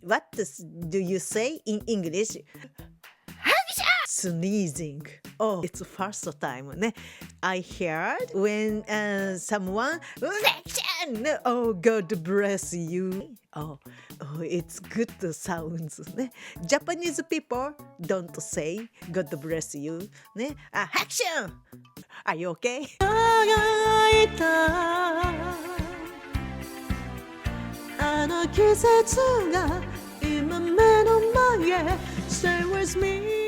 What do you say in English? Sneezing. Oh, it's first time ね。I heard when someone Oh, God bless you. Oh, it's good sounds ね。Japanese people don't say God bless you ね。Action! Are you okay? 輝いたあの季節が今目の前 Stay with me